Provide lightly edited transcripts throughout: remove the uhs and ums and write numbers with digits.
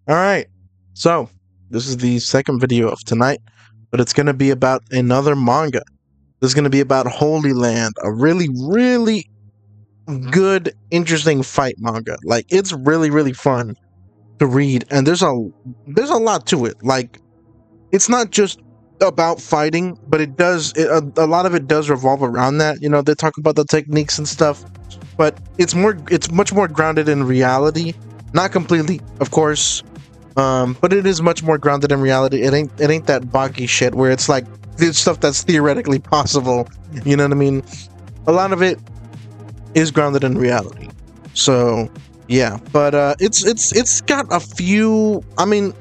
All right. So, this is the second video of tonight, but it's going to be about another manga. This is going to be about Holy Land, a really, really good, interesting fight manga. Like, it's really, really fun to read, and there's a lot to it. Like, it's not just about fighting, but a lot of it does revolve around that. You know, they talk about the techniques and stuff, but it's much more grounded in reality. Not completely, of course, but it is much more grounded in reality. It ain't that boggy shit where it's like this stuff that's theoretically possible. You know what I mean? A lot of it is grounded in reality. So yeah, but it's got a few. I mean,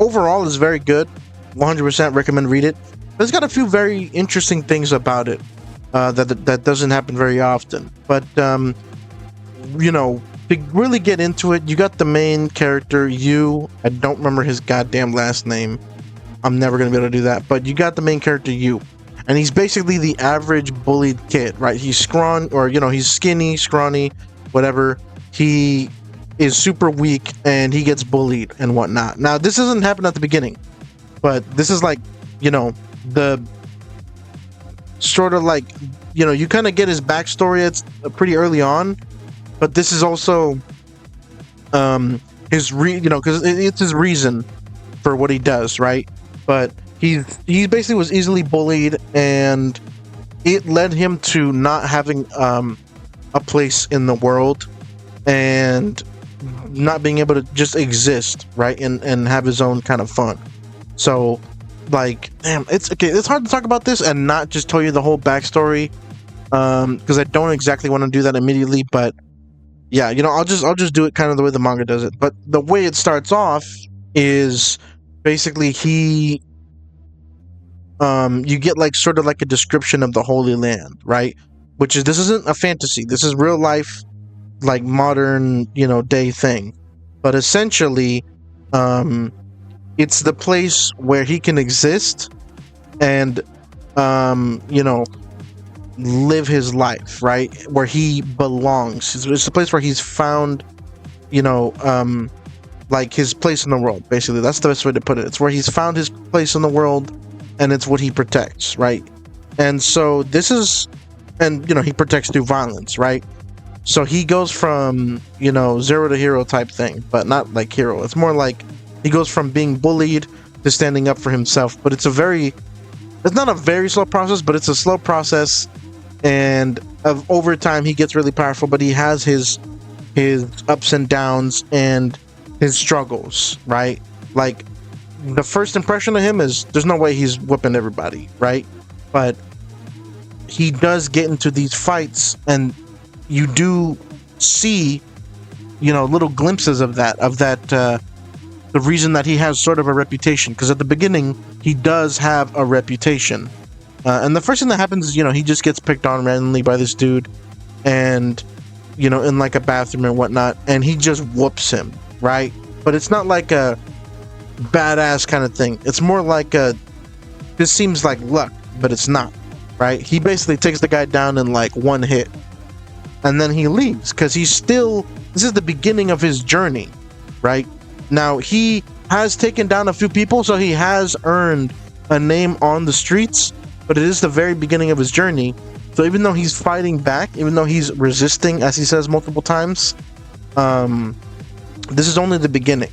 overall, is very good. 100% recommend read it. But it's got a few very interesting things about it that doesn't happen very often. But you know, to really get into it, you got the main character, you. I don't remember his goddamn last name. I'm never gonna be able to do that. But you got the main character, you, and he's basically the average bullied kid, right? He's scrawny, or he's skinny, scrawny, whatever. He is super weak, and he gets bullied and whatnot. Now, this doesn't happen at the beginning, but this is like, the sort of like, you kind of get his backstory. It's pretty early on, but this is also because it's his reason for what he does, right? But he basically was easily bullied, and it led him to not having a place in the world, and not being able to just exist, right, and have his own kind of fun. So, like, damn, it's okay. It's hard to talk about this and not just tell you the whole backstory, because I don't exactly want to do that immediately. But yeah, I'll just do it kind of the way the manga does it. But the way it starts off is basically you get like sort of like a description of the Holy Land, right? Which is, this isn't a fantasy. This is real life, like modern, day thing. But essentially, it's the place where he can exist and, live his life, right? Where he belongs. It's the place where he's found, like his place in the world. Basically, that's the best way to put it. It's where he's found his place in the world, and it's what he protects, right? And so this is, and he protects through violence, right? So he goes from, zero to hero type thing, but not like hero. It's more like he goes from being bullied to standing up for himself. But it's not a very slow process, but it's a slow process. And over time, he gets really powerful, but he has his ups and downs and his struggles, right? Like, the first impression of him is there's no way he's whipping everybody, right? But he does get into these fights, and you do see, little glimpses of that, the reason that he has sort of a reputation. Because at the beginning, he does have a reputation. And the first thing that happens is, he just gets picked on randomly by this dude, and, in like a bathroom and whatnot, and he just whoops him, right? But it's not like a badass kind of thing. It's more like this seems like luck, but it's not, right? He basically takes the guy down in like one hit, and then he leaves, because this is the beginning of his journey, right? Now, he has taken down a few people, so he has earned a name on the streets, but it is the very beginning of his journey. So even though he's fighting back, even though he's resisting, as he says multiple times, this is only the beginning,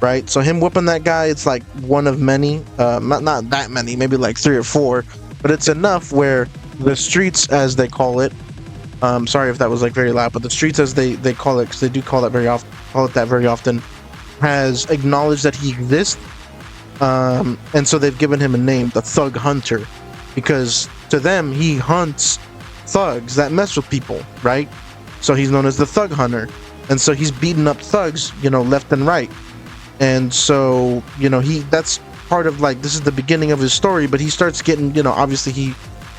right? So him whooping that guy, it's like one of many, not that many, maybe like 3 or 4, but it's enough where the streets, as they call it, sorry if that was like very loud, but the streets, as they call it, because they do call it that very often, has acknowledged that he exists, and so they've given him a name, the Thug Hunter, because to them, he hunts thugs that mess with people, right? So he's known as the Thug Hunter, and so he's beating up thugs, left and right. And so, that's part of, like, this is the beginning of his story, but he starts getting, obviously he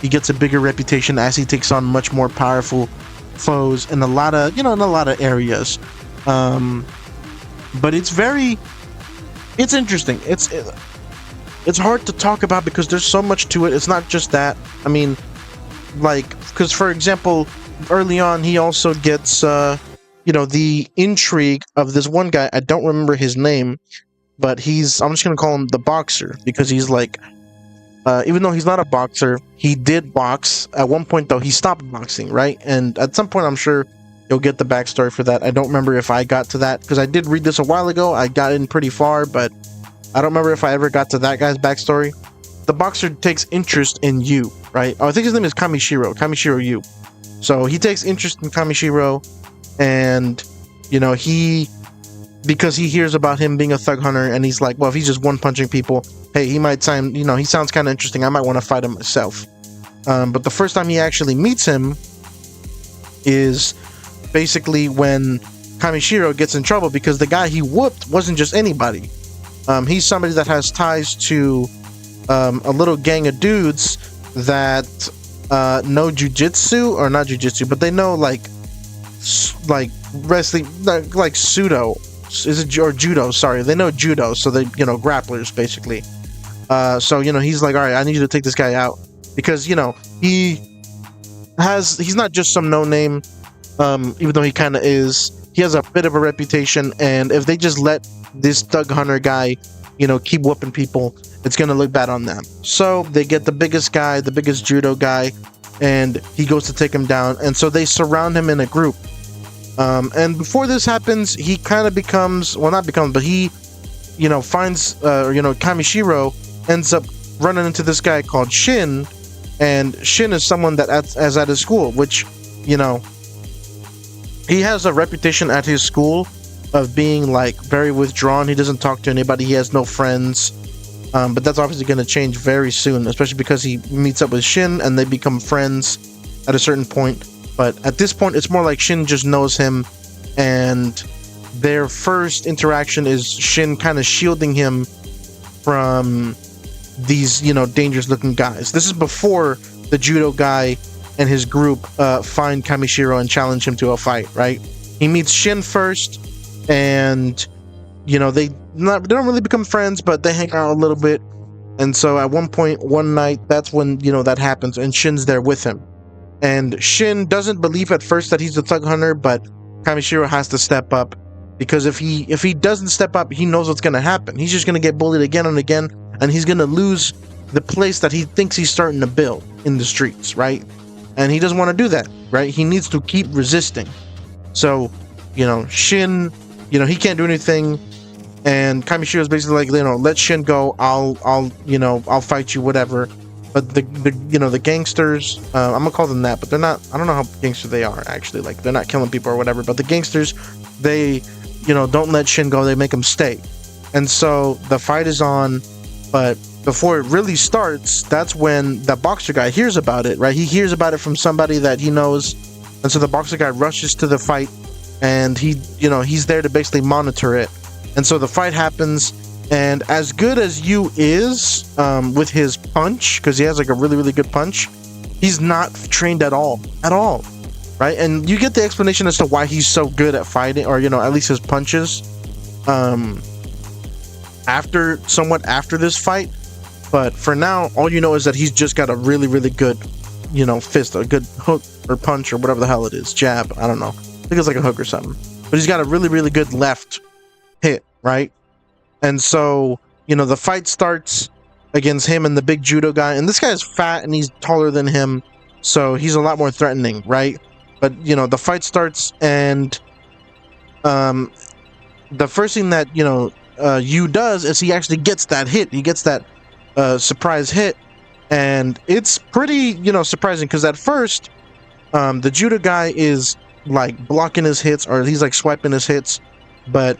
gets a bigger reputation as he takes on much more powerful foes in a lot of, in a lot of areas. But it's interesting. It's hard to talk about because there's so much to it. It's not just that. I mean, like, because for example, early on he also gets the intrigue of this one guy. I don't remember his name, but I'm just gonna call him the boxer, because he's like, even though he's not a boxer, he did box at one point. Though he stopped boxing, right? And at some point, I'm sure you'll get the backstory for that. I don't remember if I got to that, because I did read this a while ago. I got in pretty far, but I don't remember if I ever got to that guy's backstory. The boxer takes interest in Yu, right? Oh, I think his name is Kamishiro Yu. So he takes interest in Kamishiro, and because he hears about him being a thug hunter, and he's like, well, if he's just one punching people, hey, he might sound, he sounds kind of interesting. I might want to fight him myself. But the first time he actually meets him is basically when Kamishiro gets in trouble, because the guy he whooped wasn't just anybody. He's somebody that has ties to a little gang of dudes that know jujitsu, or not jujitsu, but they know like wrestling, like sudo, or judo. Sorry, they know judo, so they grapplers basically. So he's like, all right, I need you to take this guy out, because he's not just some no name, even though he kind of is. He has a bit of a reputation, and if they just let this thug hunter guy keep whooping people, it's gonna look bad on them. So they get the biggest judo guy, and he goes to take him down, and so they surround him in a group. And before this happens, he kind of becomes, well, not becomes, but he finds Kamishiro ends up running into this guy called Shin, and Shin is someone that is at his school, which he has a reputation at his school of being like very withdrawn. He doesn't talk to anybody. He has no friends. But that's obviously going to change very soon, especially because he meets up with Shin and they become friends at a certain point. But at this point, it's more like Shin just knows him, and their first interaction is Shin kind of shielding him from these, dangerous looking guys. This is before the judo guy and his group find Kamishiro and challenge him to a fight, right? He meets Shin first, and they don't really become friends, but they hang out a little bit. And so at one point, one night, that's when that happens, and Shin's there with him. And Shin doesn't believe at first that he's the thug hunter, but Kamishiro has to step up, because if he doesn't step up, he knows what's going to happen. He's just going to get bullied again and again, and he's going to lose the place that he thinks he's starting to build in the streets, right? And he doesn't want to do that, right? He needs to keep resisting. So, Shin, he can't do anything, and Kamishiro is basically like, let Shin go. I'll fight you, whatever. But the gangsters, I'm gonna call them that, but they're not. I don't know how gangster they are actually. Like, they're not killing people or whatever. But the gangsters, they, don't let Shin go. They make him stay. And so the fight is on, but before it really starts, that's when the boxer guy hears about it, right? He hears about it from somebody that he knows, and so the boxer guy rushes to the fight, and he's there to basically monitor it. And so the fight happens, and as good as Yu is with his punch, because he has like a really, really good punch, he's not trained at all, right? And you get the explanation as to why he's so good at fighting, or at least his punches, after this fight. But for now, all you know is that he's just got a really, really good, fist, a good hook or punch or whatever the hell it is, jab. I don't know. I think it's like a hook or something. But he's got a really, really good left hit, right? And so, the fight starts against him and the big judo guy. And this guy is fat and he's taller than him, so he's a lot more threatening, right? But, the fight starts, and the first thing that, Yu does is he actually gets that hit. He gets that surprise hit, and it's pretty surprising, because at first the judo guy is like blocking his hits, or he's like swiping his hits, but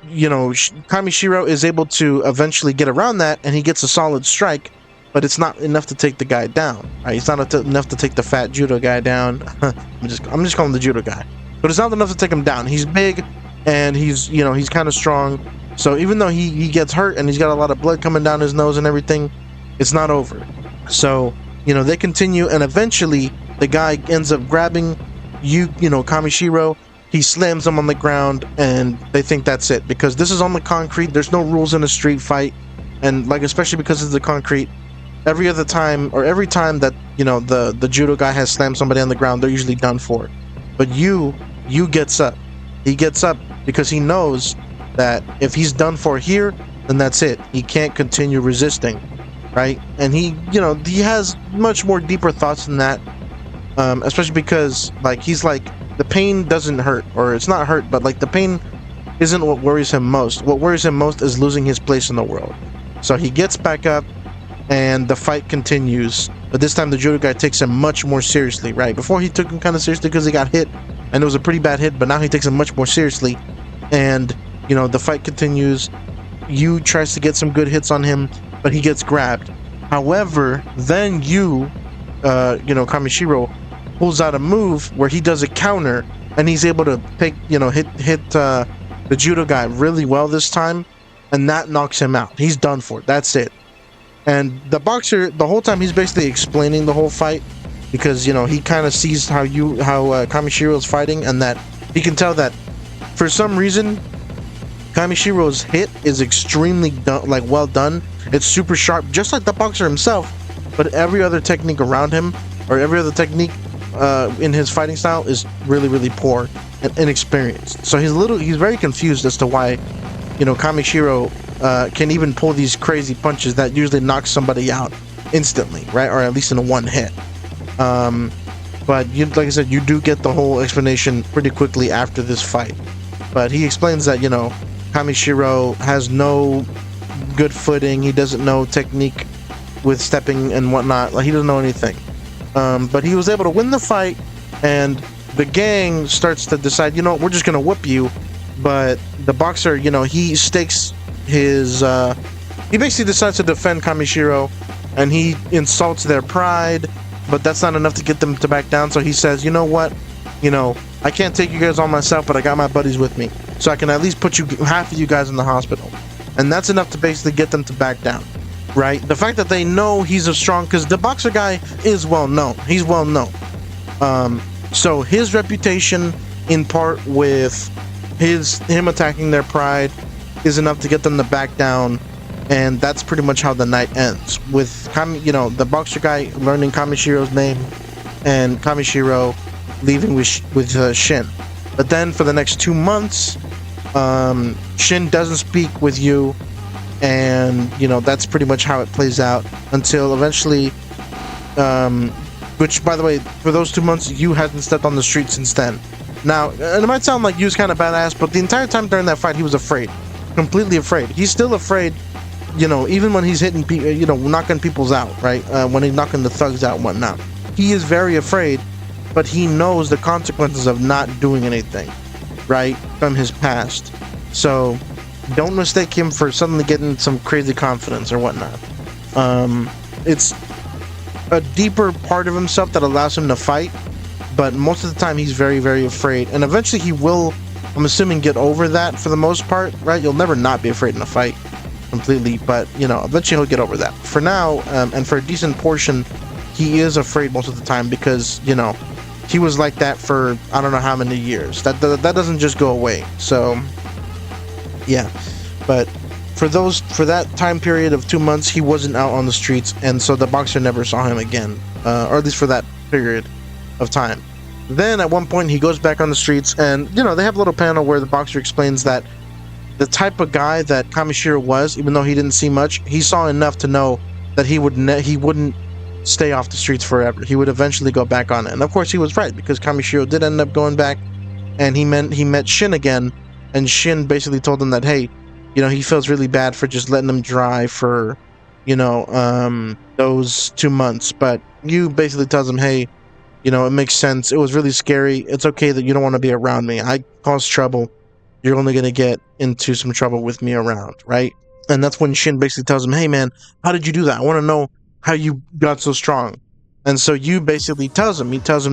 Kamishiro is able to eventually get around that, and he gets a solid strike, but it's not enough to take the guy down, right? It's not enough to take the fat judo guy down. I'm just calling him the judo guy, but it's not enough to take him down. He's big, and he's kind of strong. So even though he gets hurt and he's got a lot of blood coming down his nose and everything, it's not over. So, they continue, and eventually the guy ends up grabbing Kamishiro. He slams him on the ground, and they think that's it, because this is on the concrete. There's no rules in a street fight, and especially because it's the concrete, every time that the judo guy has slammed somebody on the ground, they're usually done for. But Yu Yu gets up. He gets up because he knows that if he's done for here, then that's it. He can't continue resisting, right? And he has much more deeper thoughts than that, especially because like he's like, the pain doesn't hurt, or it's not hurt, but like the pain isn't what worries him most. What worries him most is losing his place in the world. So he gets back up, and the fight continues. But this time the judo guy takes him much more seriously, right? Before he took him kind of seriously because he got hit, and it was a pretty bad hit, but now he takes him much more seriously. And, the fight continues. Yu tries to get some good hits on him, but he gets grabbed. However, then Kamishiro pulls out a move where he does a counter, and he's able to take, hit the judo guy really well this time, and that knocks him out. He's done for. That's it. And the boxer, the whole time, he's basically explaining the whole fight, because he kind of sees how Kamishiro is fighting, and that he can tell that for some reason Kamishiro's hit is extremely well done. It's super sharp, just like the boxer himself, but every other technique around him, or every other technique in his fighting style, is really, really poor and inexperienced. So he's very confused as to why Kamishiro can even pull these crazy punches that usually knock somebody out instantly, right? Or at least in one hit. But like I said, you do get the whole explanation pretty quickly after this fight. But he explains that Kamishiro has no good footing. He doesn't know technique with stepping and whatnot. Like, he doesn't know anything. But he was able to win the fight, and the gang starts to decide, we're just gonna whoop you. But the boxer, he stakes his he basically decides to defend Kamishiro, and he insults their pride, but that's not enough to get them to back down. So he says, you know what, I can't take you guys on myself, but I got my buddies with me, so I can at least put half of you guys in the hospital. And that's enough to basically get them to back down, right? The fact that they know he's a strong, because the boxer guy is well known. He's well known. So his reputation, in part with him attacking their pride, is enough to get them to back down. And that's pretty much how the night ends, with the boxer guy learning Kamishiro's name, and Kamishiro leaving with Shin. But then for the next 2 months, Shin doesn't speak with Yu, and that's pretty much how it plays out until eventually, which, by the way, for those 2 months, Yu hasn't stepped on the street since then. Now, and it might sound like Yu's kind of badass, but the entire time during that fight, he was afraid. Completely afraid. He's still afraid, even when he's hitting people, knocking people's out, right? When he's knocking the thugs out and whatnot. He is very afraid, but he knows the consequences of not doing anything, right? From his past. So, don't mistake him for suddenly getting some crazy confidence or whatnot. It's a deeper part of himself that allows him to fight, but most of the time he's very, very afraid. And eventually he will, I'm assuming, get over that for the most part, right? You'll never not be afraid in a fight completely, but eventually he'll get over that. For now, and for a decent portion, he is afraid most of the time, because he was like that for I don't know how many years. That doesn't just go away. So yeah, but for that time period of 2 months, he wasn't out on the streets, and so the boxer never saw him again, or at least for that period of time. Then at one point he goes back on the streets, and they have a little panel where the boxer explains that the type of guy that Kamishiro was, even though he didn't see much, he saw enough to know that he wouldn't stay off the streets forever. He would eventually go back on it. And of course he was right, because Kamishiro did end up going back, and he met Shin again, and Shin basically told him that, hey, he feels really bad for just letting him dry for those 2 months, but Yu basically tells him, hey, it makes sense. It was really scary. It's okay that you don't want to be around me. I cause trouble. You're only going to get into some trouble with me around, right? And that's when Shin basically tells him, hey man, how did you do that? I want to know how you got so strong. And so Yu basically tells him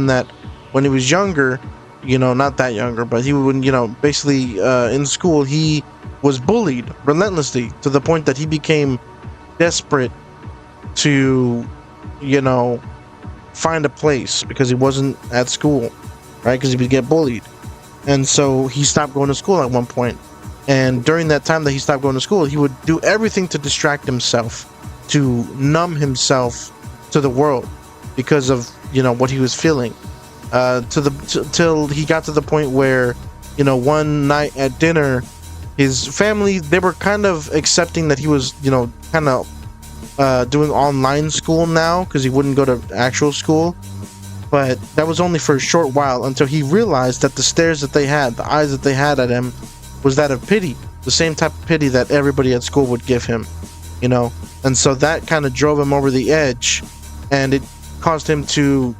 that when he was younger, not that younger, but he would, basically in school, he was bullied relentlessly to the point that he became desperate to, find a place, because he wasn't at school, right? Because he would get bullied. And so he stopped going to school at one point. And during that time that he stopped going to school, he would do everything to distract himself, to numb himself to the world, because of what he was feeling. till he got to the point where, you know, one night at dinner, his family, they were kind of accepting that he was, you know, kind of doing online school now because he wouldn't go to actual school. But that was only for a short while until he realized that the stares that they had, the eyes that they had at him, was that of pity, the same type of pity that everybody at school would give him, you know. And so that kind of drove him over the edge, and it caused him to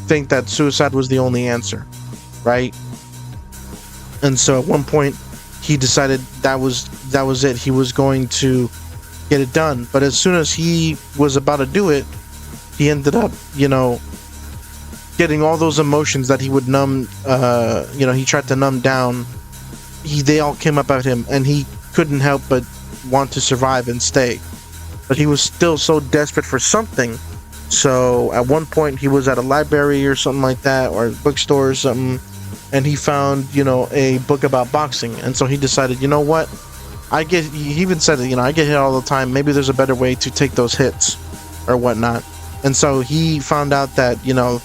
think that suicide was the only answer, right? And so at one point he decided that was it. He was going to get it done. But as soon as he was about to do it, he ended up, you know, getting all those emotions that he would numb, you know, he tried to numb down. They all came up at him, and he couldn't help but want to survive and stay. But he was still so desperate for something. So at one point he was at a library or something like that, or a bookstore or something, and he found, you know, a book about boxing. And so he decided, you know what, he even said it, you know, I get hit all the time, maybe there's a better way to take those hits or whatnot. And so he found out that, you know,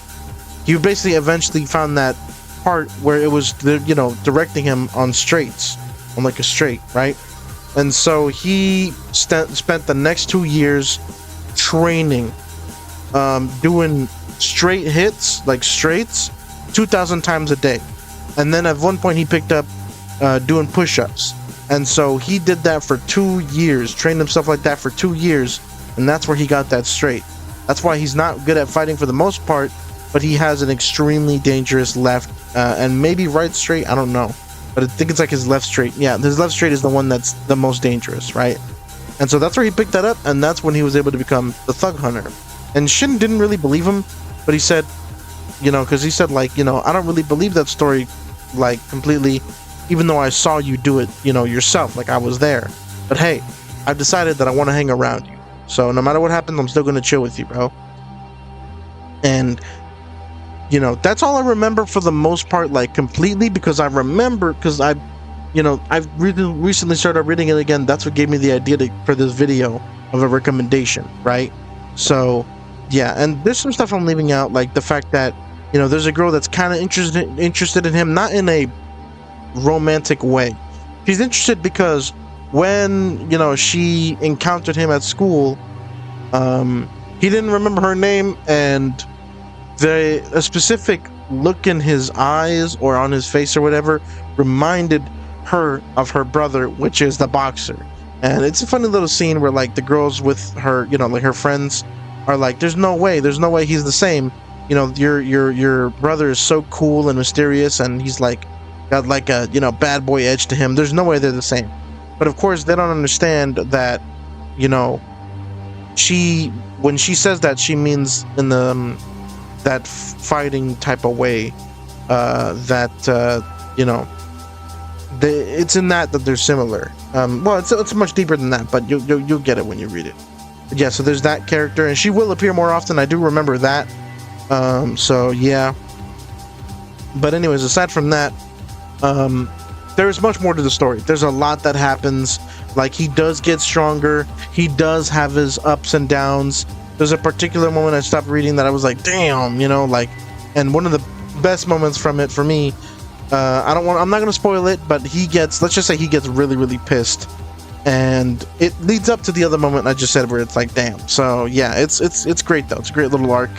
he basically eventually found that part where it was, you know, directing him on straights, on like a straight, right? And so he spent the next 2 years training, doing straight hits, like straights, 2,000 times a day. And then at one point he picked up doing push-ups. And so he did that for 2 years, trained himself like that for 2 years, and that's where he got that straight. That's why he's not good at fighting for the most part, but he has an extremely dangerous left and maybe right straight, I don't know. But I think it's like his left straight. Yeah, his left straight is the one that's the most dangerous, right? And so that's where he picked that up, and that's when he was able to become the Thug Hunter. And Shin didn't really believe him, but he said, you know, because he said, like, you know, I don't really believe that story, like, completely, even though I saw you do it, you know, yourself, like I was there. But hey, I've decided that I want to hang around you. So no matter what happens, I'm still going to chill with you, bro. And, you know, that's all I remember for the most part, like, completely, because I remember, because I've recently started reading it again. That's what gave me the idea for this video of a recommendation, right? So, yeah, and there's some stuff I'm leaving out, like the fact that, you know, there's a girl that's kind of interested in him, not in a romantic way. She's interested because when, you know, she encountered him at school, he didn't remember her name, and a specific look in his eyes or on his face or whatever reminded her of her brother, which is the boxer. And it's a funny little scene where, like, the girls with her, you know, like her friends are like, there's no way he's the same. You know, your brother is so cool and mysterious, and he's like got like a, you know, bad boy edge to him. There's no way they're the same. But of course they don't understand that, you know, when she says that, she means in the that fighting type of way, you know, it's in that they're similar. Well, it's much deeper than that, but you'll get it when you read it. But yeah, so there's that character, and she will appear more often. I do remember that. So yeah. But anyways, aside from that, there's much more to the story. There's a lot that happens. Like, he does get stronger. He does have his ups and downs. There's a particular moment I stopped reading that I was like, damn, you know, like, and one of the best moments from it for me, I'm not going to spoil it, but let's just say he gets really, really pissed. And it leads up to the other moment I just said where it's like, damn. So yeah, it's great though. It's a great little arc.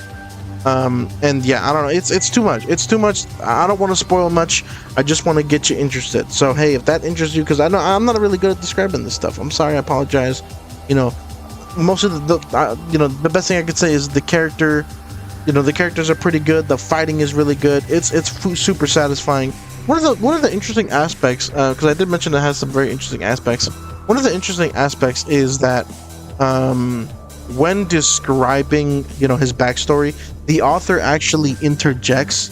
And yeah, I don't know. It's too much. It's too much. I don't want to spoil much. I just want to get you interested. So hey, if that interests you, because I know I'm not really good at describing this stuff. I'm sorry. I apologize. You know, most of the best thing I could say is the character. You know, the characters are pretty good. The fighting is really good. It's super satisfying. One of the interesting aspects, because I did mention it has some very interesting aspects. One of the interesting aspects is that when describing, you know, his backstory, the author actually interjects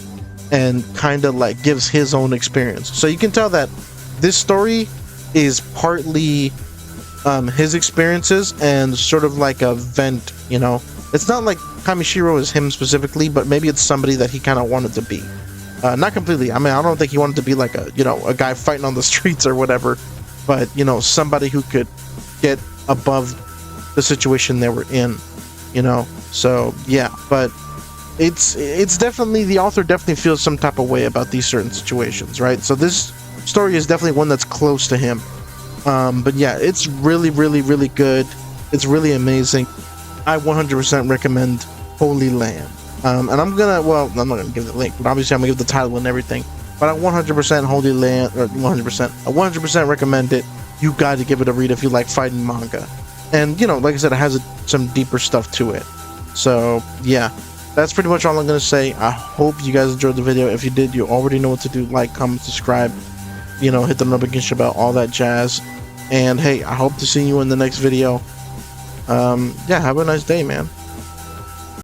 and kind of like gives his own experience. So you can tell that this story is partly his experiences and sort of like a vent, you know. It's not like Kamishiro is him specifically, but maybe it's somebody that he kind of wanted to be. Not completely. I mean, I don't think he wanted to be like a guy fighting on the streets or whatever, but, you know, somebody who could get above the situation they were in, you know. So yeah, but it's definitely, the author definitely feels some type of way about these certain situations, right? So this story is definitely one that's close to him. But yeah, it's really, really, really good. It's really amazing. I 100% recommend Holyland. And I'm not gonna give the link, but obviously I'm gonna give the title and everything. But I 100% Holyland, or 100%, I 100% recommend it. You got to give it a read if you like fighting manga. And you know, like I said, it has some deeper stuff to it. So yeah, that's pretty much all I'm gonna say. I hope you guys enjoyed the video. If you did, you already know what to do. Like, comment, subscribe. You know, hit the notification bell, all that jazz. And hey, I hope to see you in the next video. Yeah, have a nice day, man.